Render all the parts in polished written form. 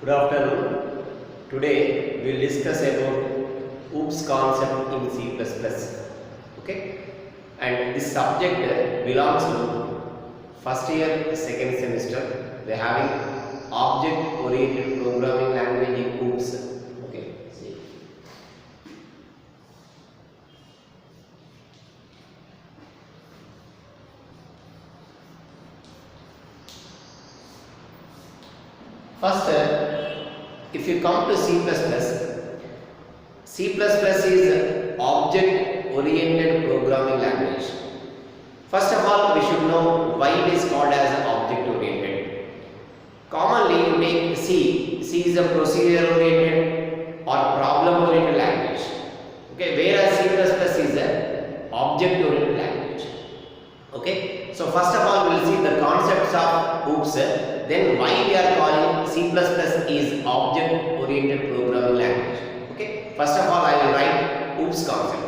Good afternoon. Today we will discuss about OOPS concept in C++. Okay, and this subject belongs to first year, second semester. They are having object-oriented programming language in OOPS. Okay, see. First, if you come to C++, C++ is object-oriented programming language. First of all, we should know why it is called as object-oriented. Commonly, you take C. C is a procedure-oriented or problem-oriented language. Okay, whereas C++ is a object-oriented language. Okay, so first of all, we will see the concepts of OOPS. Then why we are calling C++ is object-oriented programming language. Okay, first of all, I will write OOPS concepts.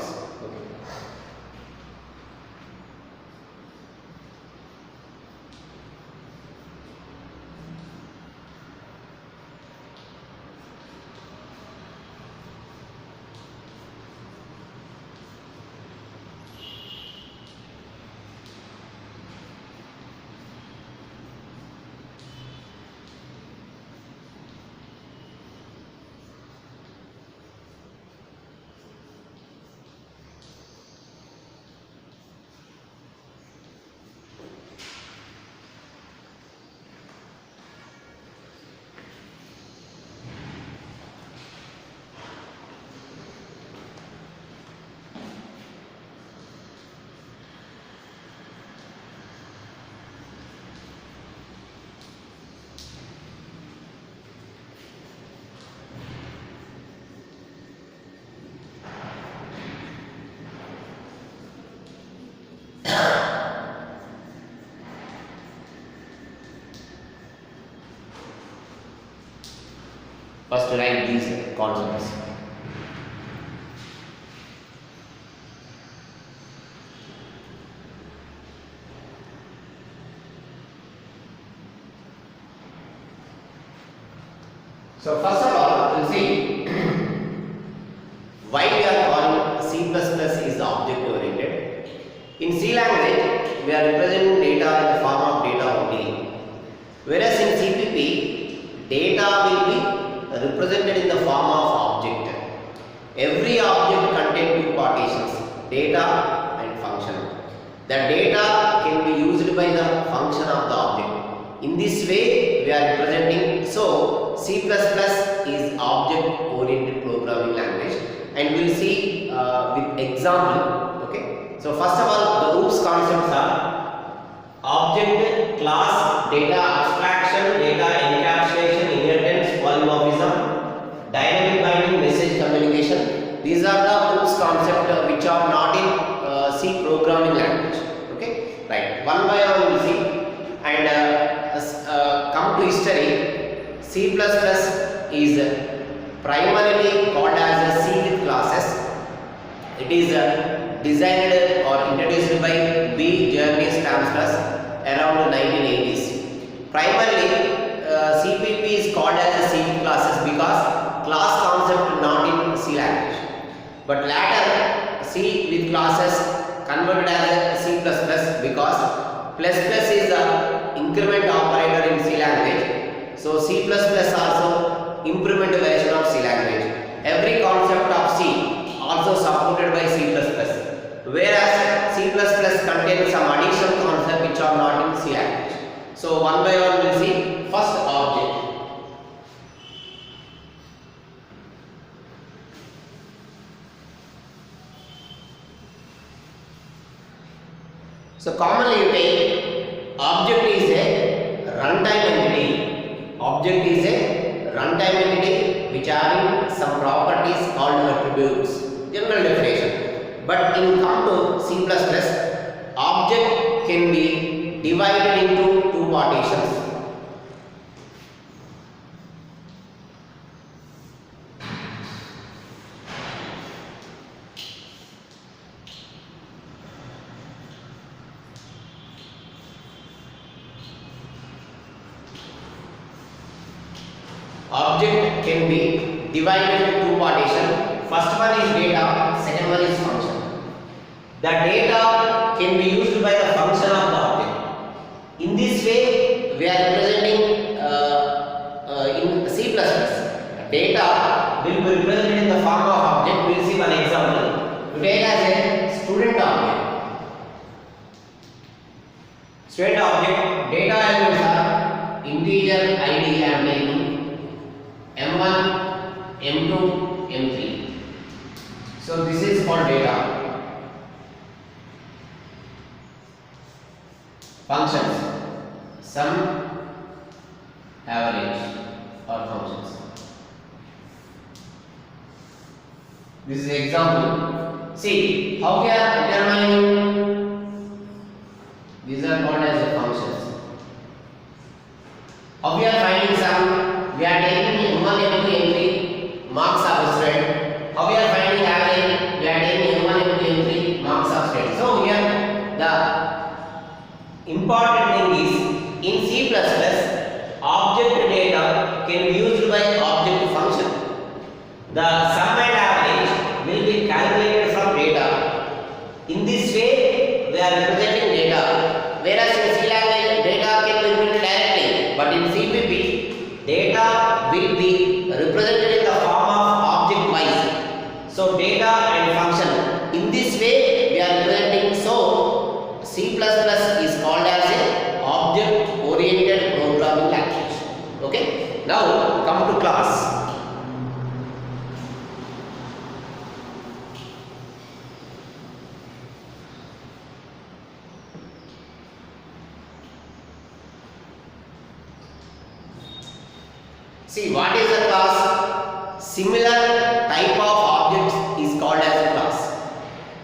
First, write these concepts. So, first of all, we'll see why we are calling C++ is object-oriented. In C language, we are representing data in the form of data only, whereas in CPP, data will be represented in the form of object. Every object contains two partitions, data and function. The data can be used by the function of the object. In this way, we are representing. So, C++ is object-oriented programming language, and we will see with example. Okay. So, first of all, the OOPS concepts are object, class, data abstraction, data encapsulation, inheritance, polymorphism, dynamic binding, message communication. These are the OOPS concepts which are not in C programming language. Okay, right. One by one we will see. And come to history, C++ is primarily called as a C with classes. It is designed or introduced by B. Journey Stamsters around 1980s. Primarily, CPP is called as a C with classes because class concept not in C language. But later, C with classes converted as a C++ because plus is the increment operator in C language. So C++ also improvement version of C language. Every concept of C also supported by C++. Whereas C++ contains some additional concepts which are not in C language. So one by one we will see. First, object. So commonly you take object is a runtime entity. Object is a runtime entity which having some properties called attributes. General definition. But in come to C++, object can be divided into two partitions. can be divided into two partitions. First one is data, second one is function. The data can be used by the function of the object. In this way, we are representing in C++. Data will be represented in the form of object. We will see one example. We take as a student object. Student object data elements are integer ID I am taking M1, M2, M3. So this is called data. Functions, sum, average or functions. This is example. See how we are determining. These are called as the functions. How we are finding sum? We are taking M1, M2, M3 marks of student. How we are finding average? We are taking M1, M2, M3 marks of student. So here the important thing is in C++ object data can be used by object function. The sum and average will be calculated from data. In this way we are representing data, whereas in C language data can be written directly, but in CPP data will be represented in the form of object wise. So data and function, in this way we are representing. So C++ is called as a object oriented programming language. Okay, now come to class. See, what is a class? Similar type of objects is called as a class.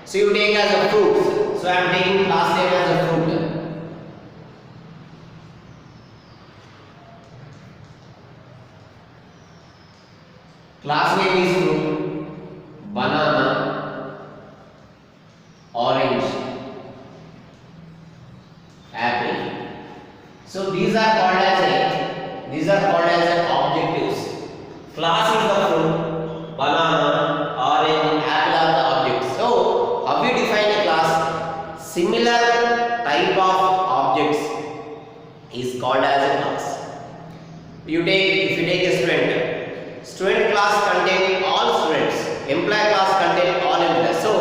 So you take as a fruit. So I am taking class name as a fruit. Class name is fruit, banana, orange, apple. So these are called as objectives. Class is the fruit, banana, orange, apple are the objects. So how we define a class? Similar type of objects is called as a class. If you take a student class contain all students, employee class contain all employees. So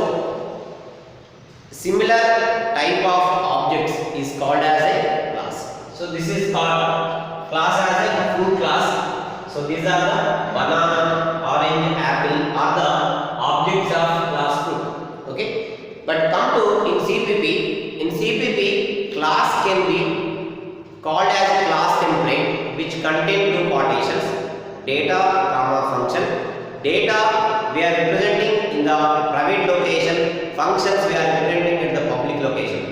similar type of objects is called as a class. So this is called class as a fruit class. So these are the banana, orange, apple are the objects of class fruit. Okay, but come to in CPP class can be called as class template, which contain two partitions, data comma function. Data we are representing in the private location, functions we are representing in the public location.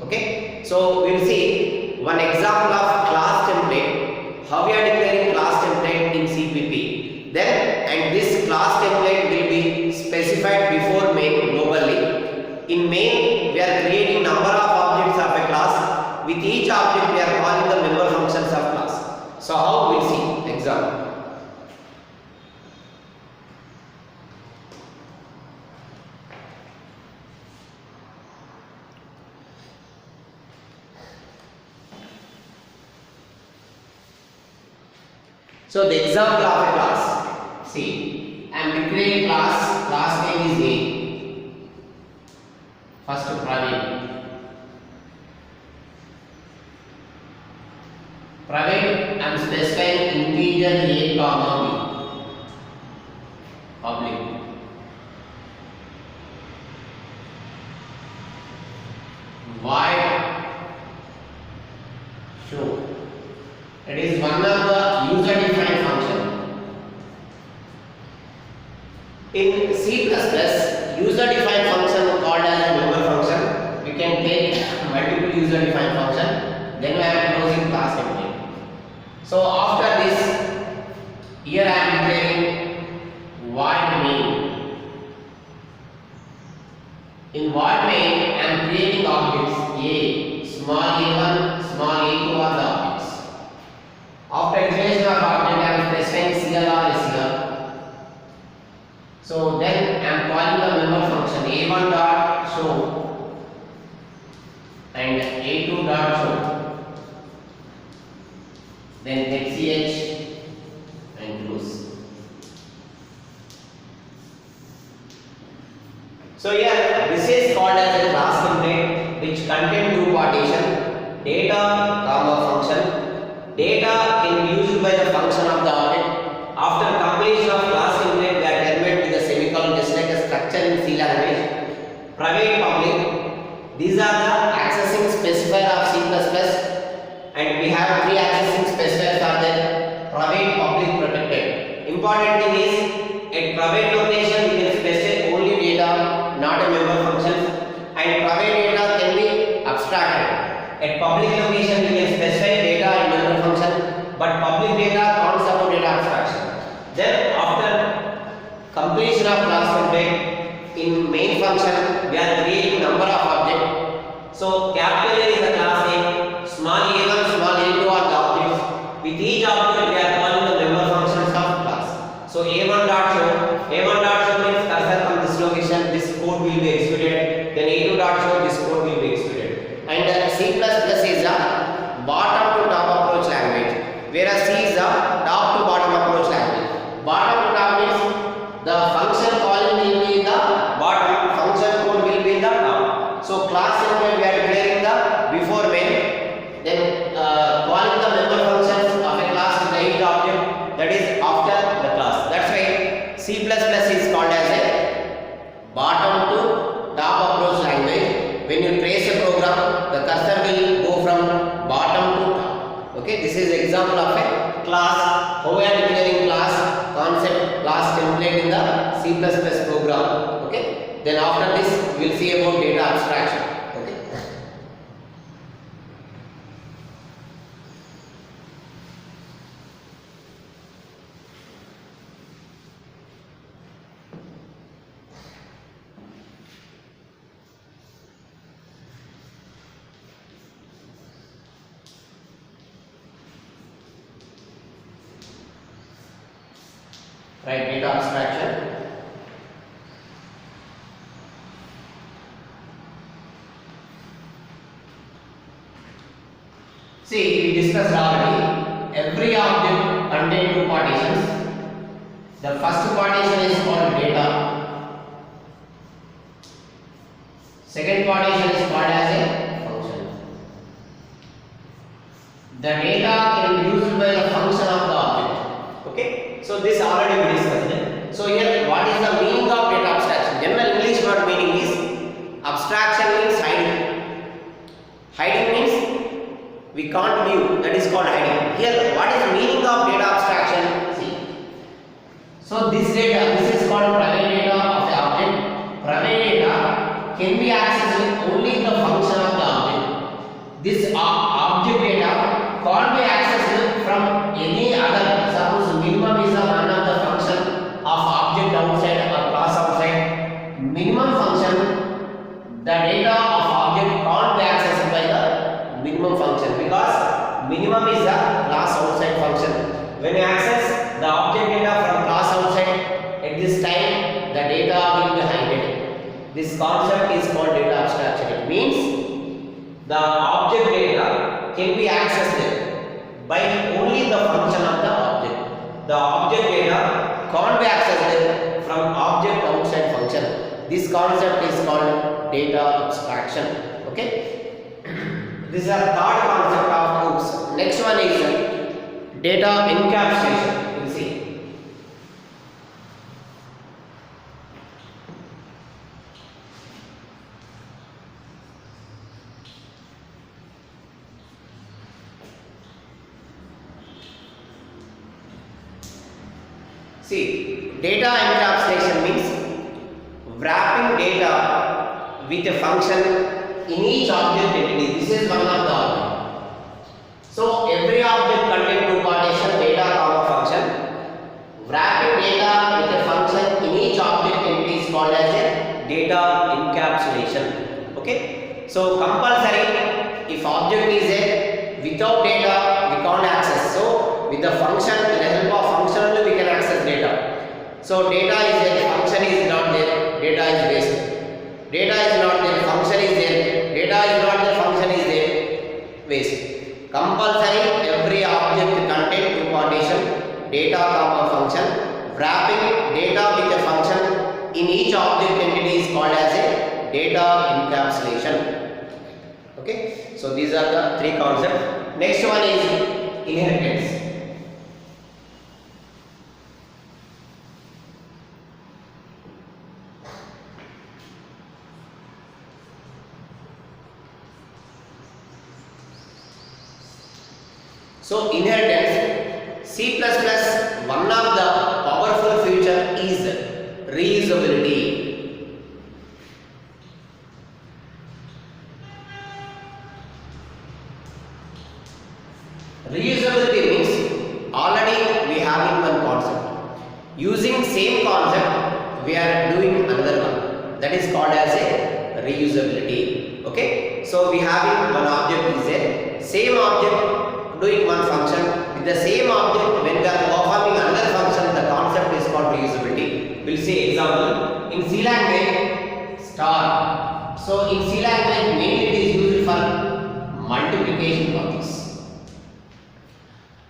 Okay, so we will see one example of class template, how we are declaring class template in CPP. Then and this class template will be specified before main globally. In main we are creating number of objects of a class. With each object we are calling the member functions of class. So how we will see example. So the example of a class. See, I am declaring class name is A. First Praveen. Praveen, I am specifying integer A comma B. Public. Void show. It is one of the user defined function. In C++, user defined function called as a member function. We can take multiple user defined function. Then we are closing class template. So after this, here I am declaring void main. In void main, I am creating objects A, small a1, small a2 are the objects. After definition of object, I am specifying CLR is CLR. then HCH and glues. So here this is called as a class template which contain two partition, data comma function. Data can be used by the function of the object. After completion of class template, we are terminated with a semicolon, just like a structure in C language. Private, public. These are the accessing specifier of C++, and we have three accessing specifiers are there: private, public, protected. Important thing is, at private location we can specify only data, not a member function, and private data can be abstracted. At public location we can specify data and member function, but public data can't support data abstraction. Then after completion of class template, in main function we are creating number of objects. So capital A is the class name, small a1, small a2 are the objects. With each object we are calling the member functions of class. So a1 dot show means cursor from this location, this code will be executed. Then a2 dot show, this code will be executed. And C++ is a bottom to top approach language, whereas C is a top to bottom approach language. Bottom to top means the function calling will be in the bottom, function code will be in the top. So class template we are declaring the before main, then calling the member functions of a class with the each object, that is after the class. That's why C++ is called as a bottom to top approach language. When you trace a program, the cursor will go from bottom to top. Okay, this is example of a class. How we are declaring class concept, class template in the C++ program. Okay, then after this we will see about data abstraction. Okay. Right, data abstraction. See, we discussed already, every object contains two partitions. The first partition is called data. Second partition is called as a function. The data can be used by the function of the object. Okay, so this already we discussed. So here, what is the meaning of data abstraction? General English word meaning is abstraction means hiding. Hiding means we can't view, that is called hiding. Here, what is the meaning of data abstraction? See. So this data, this is called private data of the object. Private data can be accessed only the function of the object. This object data can't be accessed from any other. Suppose minimum is one of the function of object outside or class outside. Minimum function, the data of object can't be accessed by the minimum function because minimum is a class outside function. When you access the object data from class outside, at this time the data will be hidden. This concept is called data abstraction. It means the object data can be accessed by only the function of the object. The object data can't be accessed from object outside function. This concept is called data abstraction. Okay. This is a third concept of OOPS. Next one is data encapsulation. You will see. See, data encapsulation means wrapping data with a function in each object entity. This is one of the object. So every object contains two partition, data comma function. Wrapping data with a function in each object entity is called as a data encapsulation. Okay. So compulsory, if object is a without data we can't access. So with the function, with the help of function only we can access data. So data is there, function is not there, data is waste. Data is not there, function is there. Data is not there, function is there, waste. Compulsory, every object data comma function. Wrapping data with a function in each object entity is called as a data encapsulation. Okay, so these are the three concepts. Next one is inheritance. So inheritance, C++, one of the powerful feature is reusability. Reusability means already we have in one concept. Using same concept, we are doing another one. That is called as a reusability. Okay. So we have one object is a same object doing one function with the same object. When we are performing another function, the concept is called reusability. We'll see example in C language star. So in C language mainly it is used for multiplication purpose,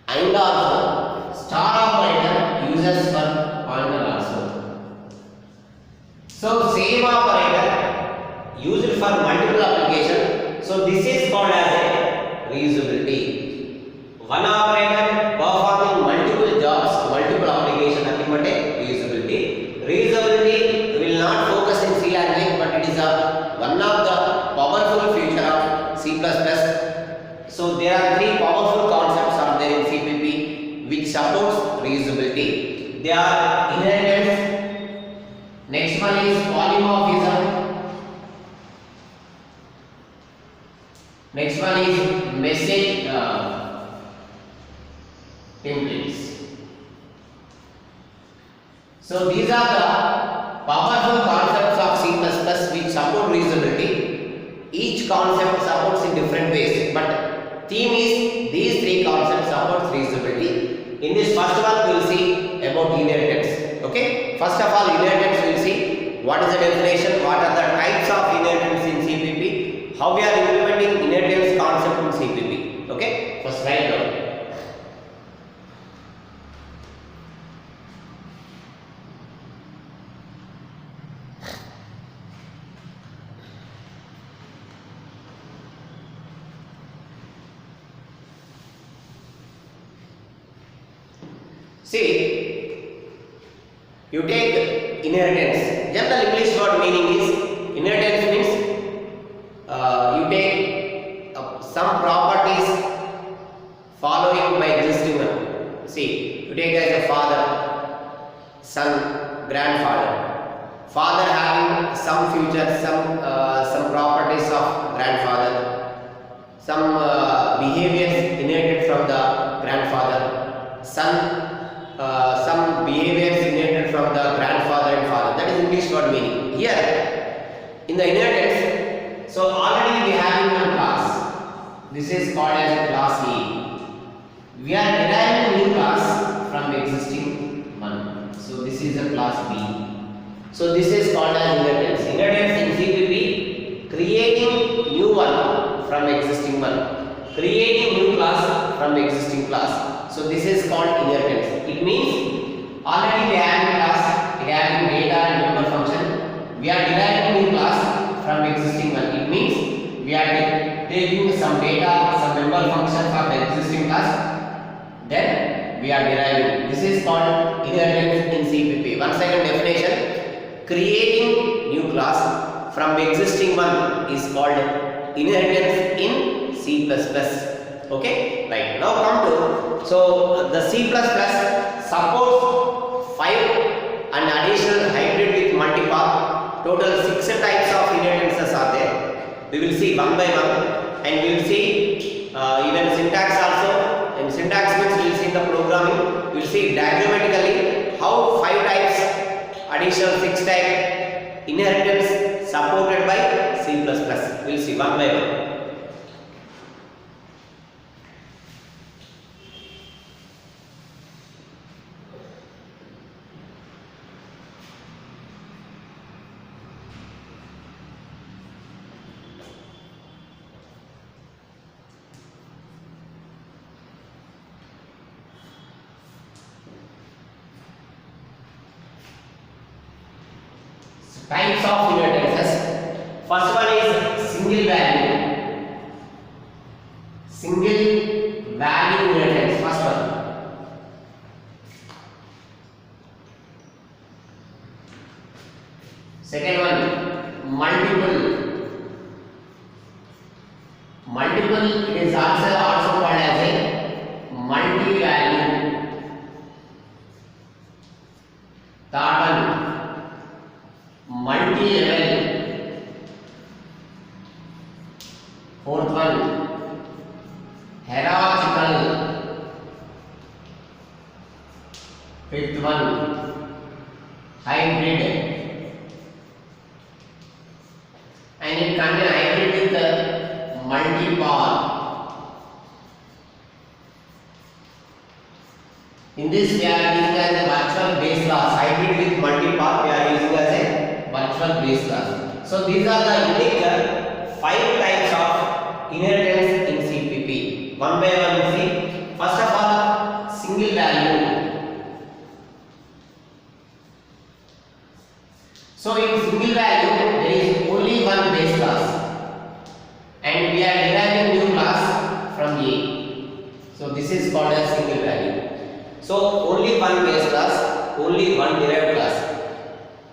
and also star operator uses for pointer also. So same operator used for multiple application. So this is called as a reusability. One operator performing multiple jobs, multiple application, nothing but a reusability. Reusability will not focus in C language, but it is one of the powerful feature of C++. So there are three powerful concepts are there in CPP which supports reusability. They are inheritance. Next one is polymorphism. Next one is message templates. So these are the powerful concepts of C++ which support reusability. Each concept supports in different ways, but theme is these three concepts supports reusability. In this first one we will see about inheritance. Okay, first of all inheritance we will see what is the definition, what are the types of inheritance in CPP, how we are implementing inheritance concept in CPP. Okay, first write down. See, you take inheritance. Just the English word meaning is inheritance means you take some properties following by existing one. See, you take as a father, son, grandfather. Father having some future, some properties of grandfather, some behaviors inherited from the grandfather, son. Some behaviors inherited from the grandfather and father. That is English word meaning. Here, in the inheritance, so already we have in one class. This is called as class A. We are deriving new class from existing one. So this is a class B. So this is called as inheritance. Inheritance in CPP, creating new one from existing one. Creating new class from existing class. So this is called inheritance. It means already we have a class, we have data and member function. We are deriving new class from existing one. It means we are taking some data, some member function from the existing class. Then we are deriving. This is called inheritance in CPP. One second definition. Creating new class from existing one is called inheritance in C++. Okay, right. Now come to, so the C++ supports 5 and additional hybrid with multipath. Total 6 types of inheritances are there. We will see one by one, and we will see even syntax also. In syntax means we will see the programming. We will see diagrammatically how 5 types, additional 6 type inheritance supported by C++. We will see one by one. types of inheritances. First one is single value inheritance. First one. Second one, multiple. It is also called as a multi-value. Third one, multi-level. Fourth one, hierarchical. Fifth one, hybrid. And it contains hybrid with the multi-power. In this we are using as a virtual base class. Hybrid with multi-power we are using as a virtual base class. So these are the unique 5 types of inheritance in CPP. One by one we see. First of all, single value. So in single value there is only one base class and we are deriving new class from A. So this is called as single value. So only one base class, only one derived class.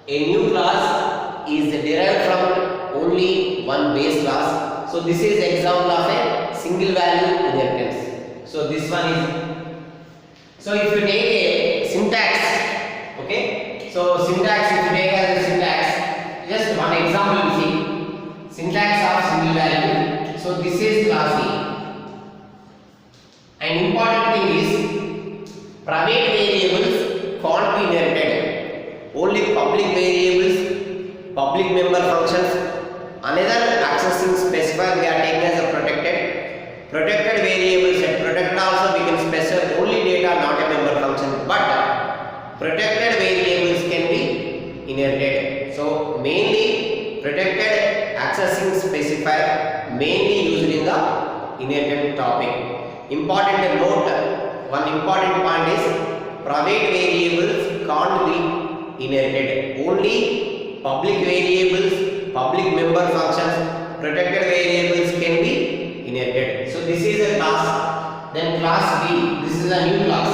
A new class is derived from only one base class. So this is example of a single value inheritance. So this one is. So if you take a syntax, okay. So syntax, if you take as a syntax, just one example you see. Syntax of single value. So this is class A. An important thing is private variables can't be inherited. Only public variables, public member functions, another accessing specifier we are taking as a protected. Protected variables and protected also we can specify only data, not a member function. But protected variables can be inherited. So mainly protected accessing specifier mainly used in the inheritance topic. Important note, one important point is private variables can't be inherited. Only public variables, public member functions, protected variables can be inherited. So this is a class. Then class B, this is a new class.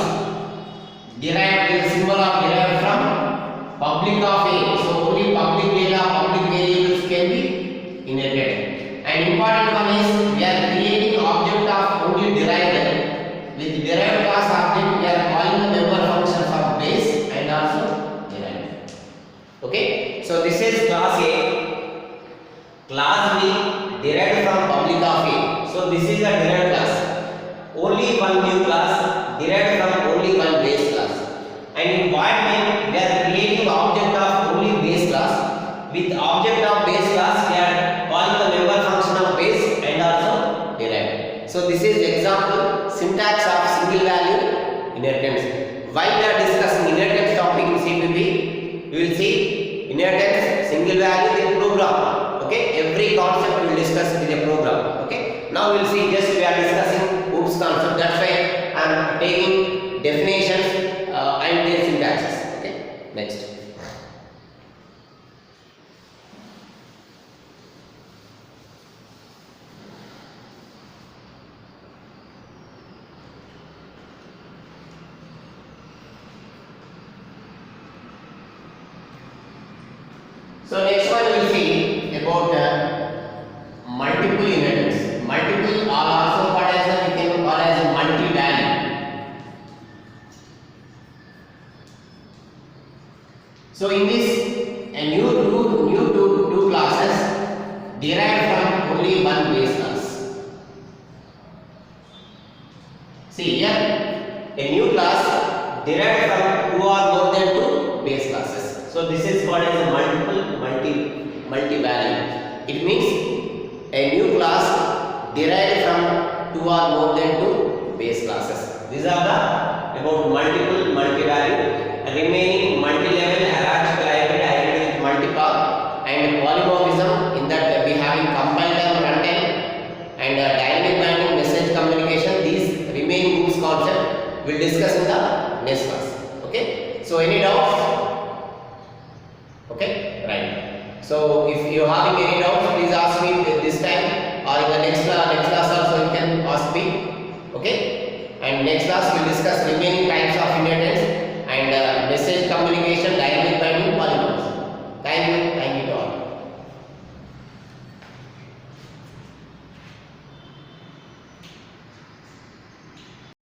Derived, the symbol of derived from public of A. So only public data, public variables can be inherited. And important one is we are creating object of only derived. With derived class object we are calling the member functions of base and also derived. Okay. So this is class A. Class B derived from public of A. So this is a derived class. Only one new class derived from only one base class. And in void main we are creating object of only base class. With object of base class we are calling the member function of base and also derived. So this is example syntax of single value inheritance. While we are discussing inheritance topic in CPP, we will see inheritance single value in program. Okay, every concept we will discuss in a program. Okay, now we will see just we are discussing OOPS concept. That's why I am taking definitions and their syntaxes. Okay, next. So next one we will see about multiple inheritance. Multiple are also called as we can call as a multi-value. So in this a two classes derived from only one base class. See here a new class derived from two or more than two base classes. So this is called as a multi-value. It means a new class derived from two or more than two base classes. These are the about multi-value, remaining multi-level, hierarchical, hybrid with multi-path, and polymorphism. In that we having compiler, runtime, and dynamic binding, message communication. These remaining OOPS concept we'll discuss in the next class. Okay. So any doubts? Okay, right. So if you are having any doubts, please ask me this time or in the next class also you can ask me. Okay. And next class we will discuss remaining types of inheritance and message communication.